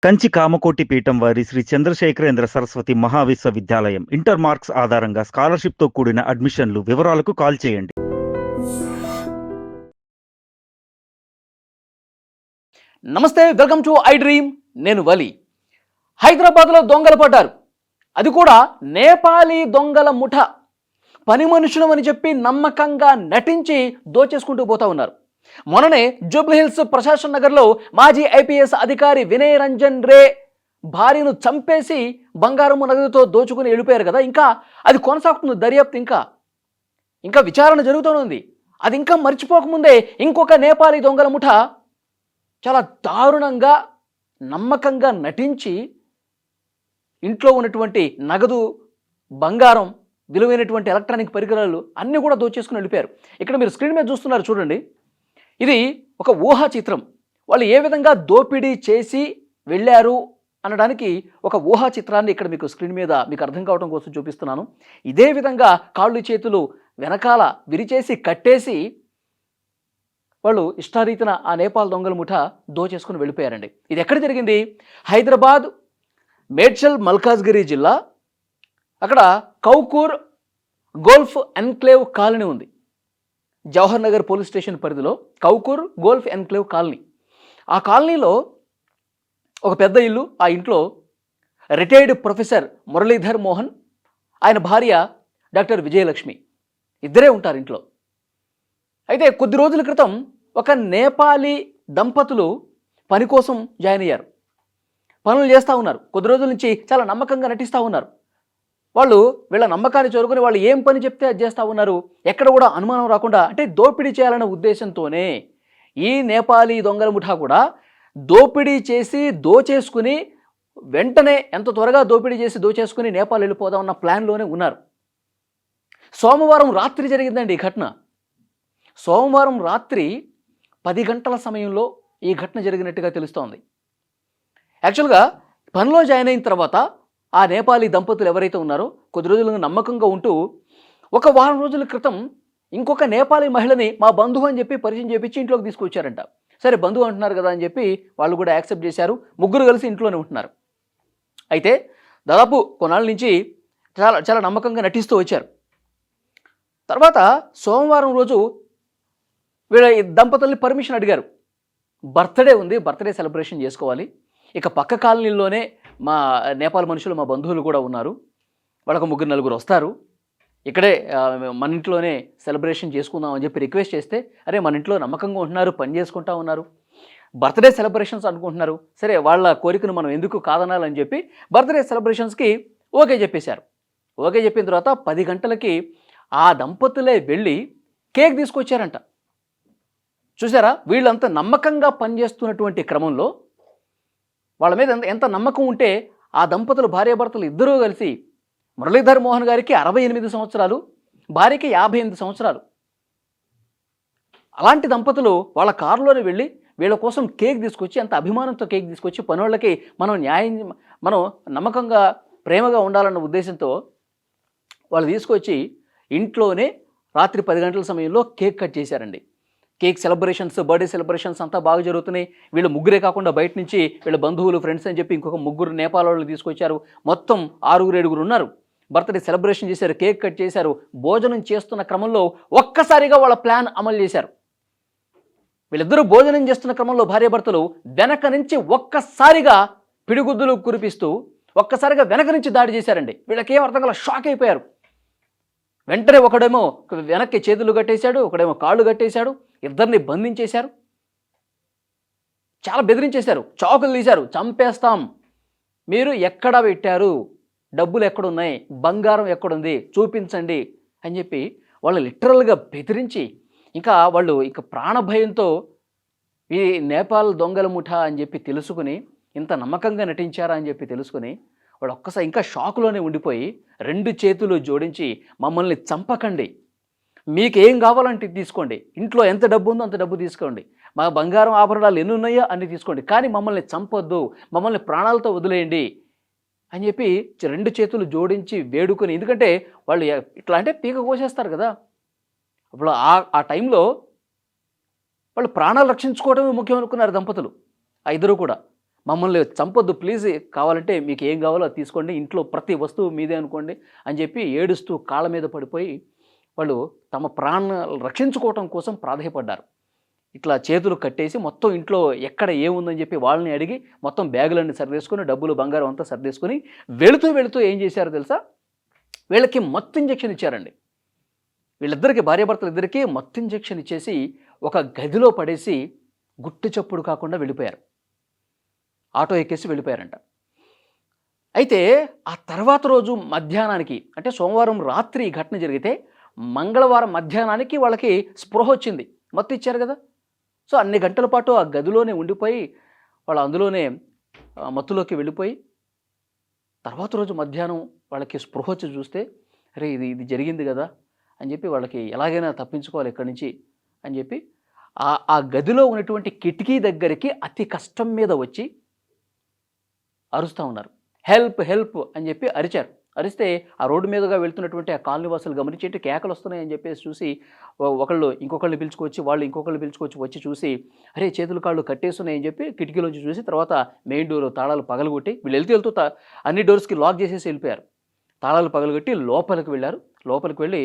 కంచి కామకోటి పీఠం వారి Shri Chandrasekharendra Saraswati మహావిశ్వవిద్యాలయం inter marks ఆధారంగా స్కాలర్షిప్ తో కూడిన అడ్మిషన్లు. వివరాలకు కాల్ చేయండి. నమస్తే, వెల్కమ్ టు ఐ డ్రీమ్. నేను వలి. హైదరాబాద్లో దొంగలు పడ్డారు. అది కూడా నేపాలీ దొంగల ముఠ. పని మనుషులం అని చెప్పి నమ్మకంగా నటించి దోచేసుకుంటూ పోతా ఉన్నారు. మొన్ననే జూబ్లీహిల్స్ ప్రశాసన్ నగర్లో మాజీ ఐపీఎస్ అధికారి వినయ్ రంజన్ రే భార్యను చంపేసి బంగారము నగదుతో దోచుకుని వెళ్ళిపోయారు కదా. ఇంకా అది కొనసాగుతుంది దర్యాప్తు. ఇంకా విచారణ జరుగుతూనే. అది ఇంకా మర్చిపోకముందే ఇంకొక నేపాలీ దొంగల ముఠ చాలా దారుణంగా నమ్మకంగా నటించి ఇంట్లో ఉన్నటువంటి నగదు, బంగారం, విలువైనటువంటి ఎలక్ట్రానిక్ పరికరాలు అన్నీ కూడా దోచేసుకుని వెళ్ళిపోయారు. ఇక్కడ మీరు స్క్రీన్ మీద చూస్తున్నారు చూడండి. ఇది ఒక ఊహా చిత్రం. వాళ్ళు ఏ విధంగా దోపిడీ చేసి వెళ్ళారు అనడానికి ఒక ఊహా చిత్రాన్ని ఇక్కడ మీకు స్క్రీన్ మీద మీకు అర్థం కావడం కోసం చూపిస్తున్నాను. ఇదే విధంగా కాళ్ళు చేతులు వెనకాల విరిచేసి కట్టేసి వాళ్ళు ఇష్టారీతిన ఆ నేపాల్ దొంగల ముఠ దోచేసుకుని వెళ్ళిపోయారండి. ఇది ఎక్కడ జరిగింది? హైదరాబాద్ మేడ్చల్ మల్కాజ్గిరి జిల్లా, అక్కడ కౌకూర్ గోల్ఫ్ ఎన్క్లేవ్ కాలనీ ఉంది. జవహర్ నగర్ పోలీస్ స్టేషన్ పరిధిలో కౌకూర్ గోల్ఫ్ ఎన్క్లేవ్ కాలనీ. ఆ కాలనీలో ఒక పెద్ద ఇల్లు. ఆ ఇంట్లో రిటైర్డ్ ప్రొఫెసర్ మురళీధర్ మోహన్, ఆయన భార్య డాక్టర్ విజయలక్ష్మి ఇద్దరే ఉంటారు ఇంట్లో. అయితే కొద్ది రోజుల క్రితం ఒక నేపాలీ దంపతులు పని కోసం జాయిన్ అయ్యారు. పనులు చేస్తూ ఉన్నారు. కొద్ది రోజుల నుంచి చాలా నమ్మకంగా నటిస్తూ ఉన్నారు. వాళ్ళు వీళ్ళ నమ్మకాన్ని చేరుకుని వాళ్ళు ఏం పని చెప్తే అది చేస్తూ ఉన్నారు. ఎక్కడ కూడా అనుమానం రాకుండా, అంటే దోపిడీ చేయాలనే ఉద్దేశంతోనే ఈ నేపాలీ దొంగల ముఠా కూడా దోపిడీ చేసి దోచేసుకుని వెంటనే ఎంత త్వరగా దోపిడీ చేసి దోచేసుకుని నేపాల్ వెళ్ళిపోదామన్న ప్లాన్లోనే ఉన్నారు. సోమవారం రాత్రి జరిగిందండి ఈ ఘటన. సోమవారం రాత్రి 10 గంటల సమయంలో ఈ ఘటన జరిగినట్టుగా తెలుస్తోంది. యాక్చువల్గా పనిలో జాయిన్ అయిన తర్వాత ఆ నేపాలీ దంపతులు ఎవరైతే ఉన్నారో కొద్ది రోజులుగా నమ్మకంగా ఉంటూ ఒక వారం రోజుల క్రితం ఇంకొక నేపాలీ మహిళని మా బంధువు అని చెప్పి పరిచయం చేపించి ఇంట్లోకి తీసుకొచ్చారంట. సరే, బంధువు అంటున్నారు కదా అని చెప్పి వాళ్ళు కూడా యాక్సెప్ట్ చేశారు. ముగ్గురు కలిసి ఇంట్లోనే ఉంటున్నారు. అయితే దాదాపు కొన్నాళ్ళ నుంచి చాలా నమ్మకంగా నటిస్తూ వచ్చారు. తర్వాత సోమవారం రోజు వీళ్ళ దంపతుల్ని పర్మిషన్ అడిగారు. బర్త్డే ఉంది, బర్త్డే సెలబ్రేషన్ చేసుకోవాలి. ఇక పక్క కాలనీలోనే మా నేపాల్ మనుషులు, మా బంధువులు కూడా ఉన్నారు. వాళ్ళకు 3-4 వస్తారు. ఇక్కడే మన ఇంట్లోనే సెలబ్రేషన్ చేసుకుందాం అని చెప్పి రిక్వెస్ట్ చేస్తే, అరే మన ఇంట్లో నమ్మకంగా ఉంటున్నారు, పని చేసుకుంటా ఉన్నారు, బర్త్డే సెలబ్రేషన్స్ అనుకుంటున్నారు, సరే వాళ్ళ కోరికను మనం ఎందుకు కాదనాలని చెప్పి బర్త్డే సెలబ్రేషన్స్కి ఓకే చెప్పేశారు. ఓకే చెప్పిన తర్వాత 10 గంటలకి ఆ దంపతులే వెళ్ళి కేక్ తీసుకొచ్చారంట. చూసారా, వీళ్ళంతా నమ్మకంగా పనిచేస్తున్నటువంటి క్రమంలో వాళ్ళ మీద ఎంత నమ్మకం ఉంటే ఆ దంపతులు, భార్యాభర్తలు ఇద్దరూ కలిసి, మురళీధర్ మోహన్ గారికి 68 సంవత్సరాలు, భార్యకి 58 సంవత్సరాలు, అలాంటి దంపతులు వాళ్ళ కారులోనే వెళ్ళి వీళ్ళ కోసం కేక్ తీసుకొచ్చి, అంత అభిమానంతో కేక్ తీసుకొచ్చి, పనోళ్ళకి మనం నమ్మకంగా ప్రేమగా ఉండాలన్న ఉద్దేశంతో వాళ్ళు తీసుకొచ్చి ఇంట్లోనే రాత్రి 10 గంటల సమయంలో కేక్ కట్ చేశారండి. కేక్ సెలబ్రేషన్స్, బర్త్డే సెలబ్రేషన్స్ అంతా బాగా జరుగుతున్నాయి. వీళ్ళు ముగ్గురే కాకుండా బయట నుంచి వీళ్ళ బంధువులు, ఫ్రెండ్స్ అని చెప్పి ఇంకొక 3 నేపాల్ వాళ్ళు తీసుకొచ్చారు. మొత్తం 6-7 ఉన్నారు. బర్త్డే సెలబ్రేషన్ చేశారు, కేక్ కట్ చేశారు. భోజనం చేస్తున్న క్రమంలో ఒక్కసారిగా వాళ్ళ ప్లాన్ అమలు చేశారు. వీళ్ళిద్దరూ భోజనం చేస్తున్న క్రమంలో భార్యాభర్తలు వెనక నుంచి ఒక్కసారిగా పిడిగుద్దులు కురిపిస్తూ ఒక్కసారిగా వెనక నుంచి దాడి చేశారండి. వీళ్ళకేం అర్థం కాల, షాక్ అయిపోయారు. వెంటనే ఒకడేమో వెనక్కి చేతులు కట్టేశాడు, ఒకడేమో కాళ్ళు కట్టేశాడు, ఇద్దరిని బంధించేశారు, చాలా బెదిరించేశారు, చాకులు తీశారు, చంపేస్తాం, మీరు ఎక్కడ పెట్టారు, డబ్బులు ఎక్కడున్నాయి, బంగారం ఎక్కడుంది చూపించండి అని చెప్పి వాళ్ళు లిటరల్గా బెదిరించి, ఇంకా వాళ్ళు ఇక ప్రాణభయంతో ఈ నేపాల్ దొంగల ముఠా అని చెప్పి తెలుసుకుని, ఇంత నమ్మకంగా నటించారా అని చెప్పి తెలుసుకుని వాళ్ళు ఒక్కసారి ఇంకా షాకులోనే ఉండిపోయి 2 చేతులు జోడించి, మమ్మల్ని చంపకండి, మీకేం కావాలంటే తీసుకోండి, ఇంట్లో ఎంత డబ్బు ఉందో అంత డబ్బు తీసుకోండి, మా బంగారం ఆభరణాలు ఎన్ని ఉన్నాయో అన్ని తీసుకోండి, కానీ మమ్మల్ని చంపొద్దు, మమ్మల్ని ప్రాణాలతో వదిలేయండి అని చెప్పి 2 చేతులు జోడించి వేడుకొని, ఎందుకంటే వాళ్ళు ఇట్లా అంటే పీక కోసేస్తారు కదా. అప్పుడు ఆ టైంలో వాళ్ళు ప్రాణాలు రక్షించుకోవడమే ముఖ్యం అనుకున్నారు దంపతులు. ఆ ఇద్దరు కూడా మమ్మల్ని చంపొద్దు ప్లీజ్, కావాలంటే మీకు ఏం కావాలో అది తీసుకోండి, ఇంట్లో ప్రతి వస్తువు మీదే అనుకోండి అని చెప్పి ఏడుస్తూ కాళ్ళ మీద పడిపోయి వాళ్ళు తమ ప్రాణాలు రక్షించుకోవటం కోసం ప్రాధేయపడ్డారు. ఇట్లా చేతులు కట్టేసి మొత్తం ఇంట్లో ఎక్కడ ఏముందని చెప్పి వాళ్ళని అడిగి మొత్తం బ్యాగులన్నీ సర్దేసుకొని డబ్బులు బంగారం అంతా సర్దేసుకొని వెళుతూ ఏం చేశారో తెలుసా? వీళ్ళకి మత్తు ఇంజెక్షన్ ఇచ్చారండి. వీళ్ళిద్దరికి భార్యాభర్తలు ఇద్దరికీ మత్తు ఇంజెక్షన్ ఇచ్చేసి ఒక గదిలో పడేసి గుట్టు చప్పుడు కాకుండా వెళ్ళిపోయారు. ఆటో ఎక్కేసి వెళ్ళిపోయారంట. అయితే ఆ తర్వాత రోజు మధ్యాహ్నానికి, అంటే సోమవారం రాత్రి ఈ ఘటన జరిగితే మంగళవారం మధ్యాహ్నానికి వాళ్ళకి స్పృహ వచ్చింది. మత్తు ఇచ్చారు కదా, సో అన్ని గంటల పాటు ఆ గదిలోనే ఉండిపోయి వాళ్ళు అందులోనే మత్తులోకి వెళ్ళిపోయి తర్వాత రోజు మధ్యాహ్నం వాళ్ళకి స్పృహ వచ్చి చూస్తే అరే ఇది జరిగింది కదా అని చెప్పి వాళ్ళకి ఎలాగైనా తప్పించుకోవాలి ఇక్కడి నుంచి అని చెప్పి ఆ గదిలో ఉన్నటువంటి కిటికీ దగ్గరికి అతి కష్టం మీద వచ్చి అరుస్తూ ఉన్నారు. హెల్ప్ హెల్ప్ అని చెప్పి అరిచారు. అరిస్తే ఆ రోడ్డు మీదుగా వెళ్తున్నటువంటి ఆ కాలనీవాసులు గమనించేంటి కేకలు వస్తున్నాయని చెప్పేసి చూసి ఒకళ్ళు ఇంకొకళ్ళని పిలుచుకొచ్చి వాళ్ళు ఇంకొకళ్ళు పిలుచుకొచ్చి వచ్చి చూసి అరే చేతులు కాళ్ళు కట్టేస్తున్నాయని చెప్పి కిటికీలోంచి చూసి తర్వాత మెయిన్ డోర్ తాళాలు పగలగొట్టి వీళ్ళు వెళ్తూ అన్ని డోర్స్కి లాక్ చేసేసి వెళ్ళిపోయారు. తాళాలు పగలగొట్టి లోపలికి వెళ్ళారు. లోపలికి వెళ్ళి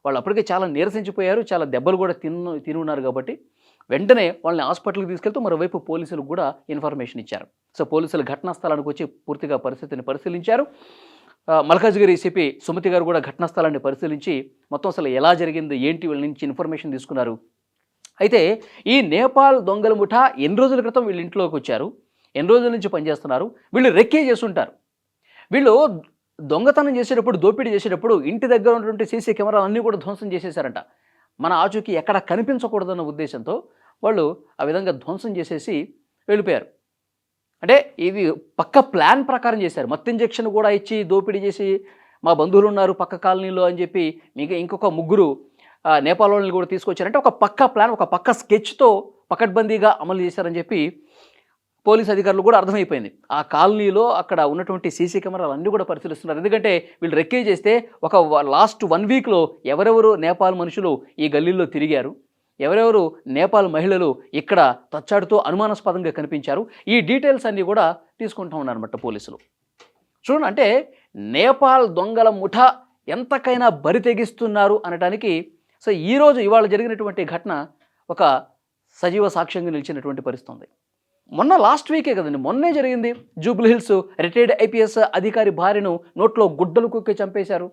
వాళ్ళు అప్పటికే చాలా నీరసించిపోయారు, చాలా దెబ్బలు కూడా తిని ఉన్నారు కాబట్టి వెంటనే వాళ్ళని హాస్పిటల్కి తీసుకెళ్తూ మరోవైపు పోలీసులకు కూడా ఇన్ఫర్మేషన్ ఇచ్చారు. సో పోలీసులు ఘటనా స్థలానికి వచ్చి పూర్తిగా పరిస్థితిని పరిశీలించారు. మల్కాజ్గిరి సిపి సుమతి గారు కూడా ఘటనా స్థలాన్ని పరిశీలించి మొత్తం అసలు ఎలా జరిగింది ఏంటి వీళ్ళ నుంచి ఇన్ఫర్మేషన్ తీసుకున్నారు. అయితే ఈ నేపాల్ దొంగల ముఠా ఎన్ని రోజుల క్రితం వీళ్ళ ఇంట్లోకి వచ్చారు, ఎన్ని రోజుల నుంచి పనిచేస్తున్నారు, వీళ్ళు రెక్కే చేస్తుంటారు. వీళ్ళు దొంగతనం చేసేటప్పుడు దోపిడీ చేసేటప్పుడు ఇంటి దగ్గర ఉన్నటువంటి సీసీ కెమెరాలు అన్నీ కూడా ధ్వంసం చేసేసారంట. మన ఆచూకీ ఎక్కడ కనిపించకూడదన్న ఉద్దేశంతో వాళ్ళు ఆ విధంగా ధ్వంసం చేసేసి వెళ్ళిపోయారు. అంటే ఇది పక్క ప్లాన్ ప్రకారం చేశారు. మత్తు ఇంజెక్షన్ కూడా ఇచ్చి దోపిడీ చేసి మా బంధువులు ఉన్నారు పక్క కాలనీలో అని చెప్పి మీకు ఇంకొక ముగ్గురు నేపాల్ వాళ్ళని కూడా తీసుకొచ్చారంటే ఒక పక్క ప్లాన్, ఒక పక్క స్కెచ్తో పకడ్బందీగా అమలు చేశారని చెప్పి పోలీస్ అధికారులు కూడా అర్థమైపోయింది. ఆ కాలనీలో అక్కడ ఉన్నటువంటి సీసీ కెమెరాలు అన్నీ కూడా పరిశీలిస్తున్నారు. ఎందుకంటే వీళ్ళు రెక్కే చేస్తే ఒక లాస్ట్ 1 వీక్లో ఎవరెవరు నేపాల్ మనుషులు ఈ గల్లీల్లో తిరిగారు, ఎవరెవరు నేపాల్ మహిళలు ఇక్కడ తచ్చాడుతూ అనుమానాస్పదంగా కనిపించారు, ఈ డీటెయిల్స్ అన్నీ కూడా తీసుకుంటూ ఉన్నారన్నమాట పోలీసులు. చూడండి, అంటే నేపాల్ దొంగల ముఠా ఎంతకైనా బరి తెగిస్తున్నారు అనడానికి సో ఇవాళ జరిగినటువంటి ఘటన ఒక సజీవ సాక్ష్యంగా నిలిచినటువంటి పరిస్థితి ఉంది. మొన్న లాస్ట్ వీకే కదండి, మొన్నే జరిగింది. జూబ్లీ హిల్స్ రిటైర్డ్ ఐపీఎస్ అధికారి భార్యను నోట్లో గుడ్డలు కుక్కి చంపేశారు,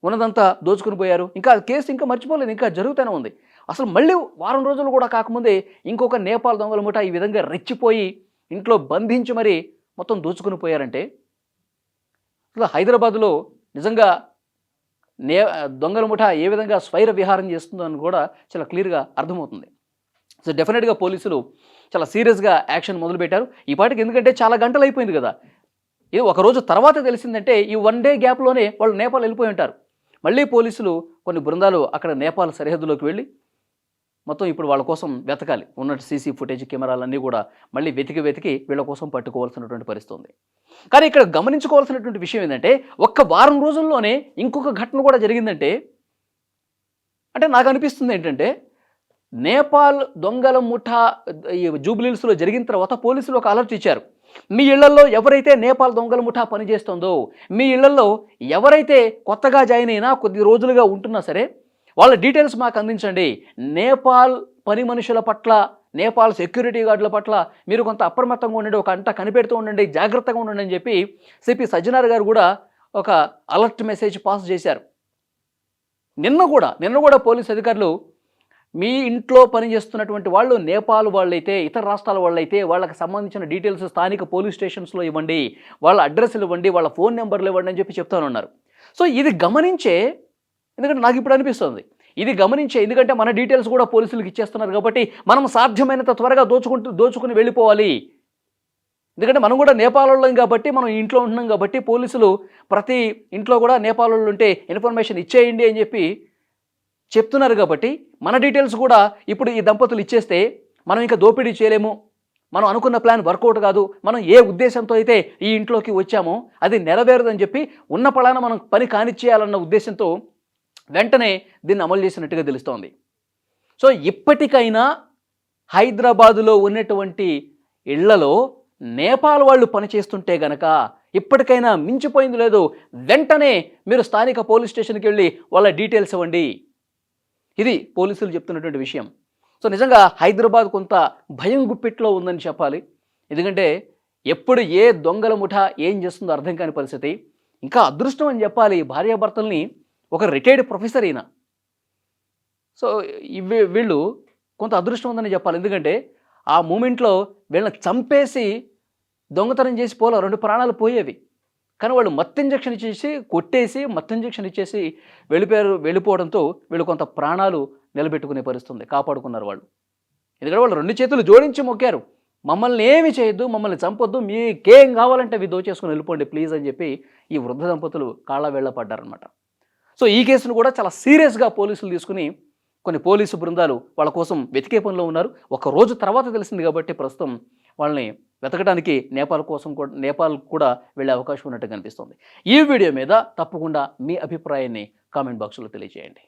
ఉన్నదంతా దోచుకుని పోయారు. ఇంకా కేసు ఇంకా మర్చిపోలేదు, ఇంకా జరుగుతూనే ఉంది. అసలు మళ్ళీ వారం రోజులు కూడా కాకముందే ఇంకొక నేపాల్ దొంగల ముఠా ఈ విధంగా రెచ్చిపోయి ఇంట్లో బంధించి మరీ మొత్తం దోచుకుని పోయారంటే అసలు హైదరాబాద్లో నిజంగా దొంగల ముఠా ఏ విధంగా స్వైర విహారం చేస్తుందో అని కూడా చాలా క్లియర్గా అర్థమవుతుంది. సో డెఫినెట్గా పోలీసులు చాలా సీరియస్గా యాక్షన్ మొదలుపెట్టారు ఈ పాటికి. ఎందుకంటే చాలా గంటలు అయిపోయింది కదా, ఇది ఒకరోజు తర్వాత తెలిసిందంటే ఈ 1 డే గ్యాప్లోనే వాళ్ళు నేపాల్ వెళ్ళిపోయి ఉంటారు. మళ్ళీ పోలీసులు కొన్ని బృందాలు అక్కడ నేపాల్ సరిహద్దులోకి వెళ్ళి మొత్తం ఇప్పుడు వాళ్ళ కోసం వెతకాలి. ఉన్నట్టు సీసీ ఫుటేజ్ కెమెరాలన్నీ కూడా మళ్ళీ వెతికి వీళ్ళ కోసం పట్టుకోవాల్సినటువంటి పరిస్థితి ఉంది. కానీ ఇక్కడ గమనించుకోవాల్సినటువంటి విషయం ఏంటంటే ఒక్క వారం రోజుల్లోనే ఇంకొక ఘటన కూడా జరిగిందంటే అంటే నాకు అనిపిస్తుంది ఏంటంటే నేపాల్ దొంగల ముఠా ఈ జూబ్లీ హిల్స్లో జరిగిన తర్వాత పోలీసులు ఒక అలర్ట్ ఇచ్చారు. మీ ఇళ్లలో ఎవరైతే నేపాల్ దొంగల ముఠా పనిచేస్తుందో, మీ ఇళ్లలో ఎవరైతే కొత్తగా జాయిన్ అయినా కొద్ది రోజులుగా ఉంటున్నా సరే వాళ్ళ డీటెయిల్స్ మాకు అందించండి. నేపాల్ పని మనుషుల పట్ల, నేపాల్ సెక్యూరిటీ గార్డుల పట్ల మీరు కొంత అప్రమత్తంగా ఉండండి, ఒక అంట కనిపెడుతూ ఉండండి, జాగ్రత్తగా ఉండండి అని చెప్పి సిపి సజ్జనార్ గారు కూడా ఒక అలర్ట్ మెసేజ్ పాస్ చేశారు. నిన్న కూడా పోలీస్ అధికారులు మీ ఇంట్లో పనిచేస్తున్నటువంటి వాళ్ళు నేపాల్ వాళ్ళైతే, ఇతర రాష్ట్రాల వాళ్ళైతే వాళ్ళకి సంబంధించిన డీటెయిల్స్ స్థానిక పోలీస్ స్టేషన్స్లో ఇవ్వండి, వాళ్ళ అడ్రస్లు ఇవ్వండి, వాళ్ళ ఫోన్ నెంబర్లు ఇవ్వండి అని చెప్పి చెప్తానున్నారు. సో ఇది గమనించే, ఎందుకంటే నాకు ఇప్పుడు అనిపిస్తుంది ఇది గమనించే, ఎందుకంటే మన డీటెయిల్స్ కూడా పోలీసులకు ఇచ్చేస్తున్నారు కాబట్టి మనం సాధ్యమైనంత త్వరగా దోచుకుని వెళ్ళిపోవాలి. ఎందుకంటే మనం కూడా నేపాల్ వాళ్ళం కాబట్టి, మనం ఇంట్లో ఉంటున్నాం కాబట్టి పోలీసులు ప్రతి ఇంట్లో కూడా నేపాల్ వాళ్ళు ఉంటే ఇన్ఫర్మేషన్ ఇచ్చేయండి అని చెప్పి చెప్తున్నారు కాబట్టి మన డీటెయిల్స్ కూడా ఇప్పుడు ఈ దంపతులు ఇచ్చేస్తే మనం ఇంకా దోపిడీ చేయలేము, మనం అనుకున్న ప్లాన్ వర్కౌట్ కాదు, మనం ఏ ఉద్దేశంతో అయితే ఈ ఇంట్లోకి వచ్చామో అది నెరవేరదని చెప్పి ఉన్న పలాన మనం పని కానిచ్చేయాలన్న ఉద్దేశంతో వెంటనే దీన్ని అమలు చేసినట్టుగా తెలుస్తోంది. సో ఇప్పటికైనా హైదరాబాదులో ఉన్నటువంటి ఇళ్లలో నేపాల్ వాళ్ళు పనిచేస్తుంటే గనక ఇప్పటికైనా మించిపోయింది లేదు, వెంటనే మీరు స్థానిక పోలీస్ స్టేషన్కి వెళ్ళి వాళ్ళ డీటెయిల్స్ ఇవ్వండి. ఇది పోలీసులు చెప్తున్నటువంటి విషయం. సో నిజంగా హైదరాబాద్ కొంత భయం గుప్పిట్లో ఉందని చెప్పాలి. ఎందుకంటే ఎప్పుడు ఏ దొంగల ముఠా ఏం చేస్తుందో అర్థం కాని పరిస్థితి. ఇంకా అదృష్టం అని చెప్పాలి, భార్యాభర్తల్ని ఒక రిటైర్డ్ ప్రొఫెసర్ అయిన. సో వీళ్ళు కొంత అదృష్టం ఉందని చెప్పాలి. ఎందుకంటే ఆ మూమెంట్లో వీళ్ళని చంపేసి దొంగతనం చేసి పోలో 2 ప్రాణాలు పోయేవి. కానీ వాళ్ళు మత్తు ఇంజెక్షన్ ఇచ్చేసి కొట్టేసి మత్తు ఇంజెక్షన్ ఇచ్చేసి వెళ్ళిపోవడంతో వీళ్ళు కొంత ప్రాణాలు నిలబెట్టుకునే పరిస్థితుంది, కాపాడుకున్నారు వాళ్ళు. ఎందుకంటే వాళ్ళు 2 చేతులు జోడించి మొక్కారు, మమ్మల్ని ఏమి చేయొద్దు, మమ్మల్ని చంపొద్దు, మీకేం కావాలంటే అవి దోచేసుకుని వెళ్ళిపోండి ప్లీజ్ అని చెప్పి ఈ వృద్ధ దంపతులు కాళ్ళ వేళ్ళ పడ్డారనమాట. సో ఈ కేసును కూడా చాలా సీరియస్గా పోలీసులు తీసుకుని కొన్ని పోలీసు బృందాలు వాళ్ళ కోసం వెతికే పనిలో ఉన్నారు. ఒక రోజు తర్వాత తెలిసింది కాబట్టి ప్రస్తుతం వాళ్ళని వెతకడానికి నేపాల్ కూడా వెళ్ళే అవకాశం ఉన్నట్టు కనిపిస్తుంది. ఈ వీడియో మీద తప్పకుండా మీ అభిప్రాయాన్ని కామెంట్ బాక్స్లో తెలియజేయండి.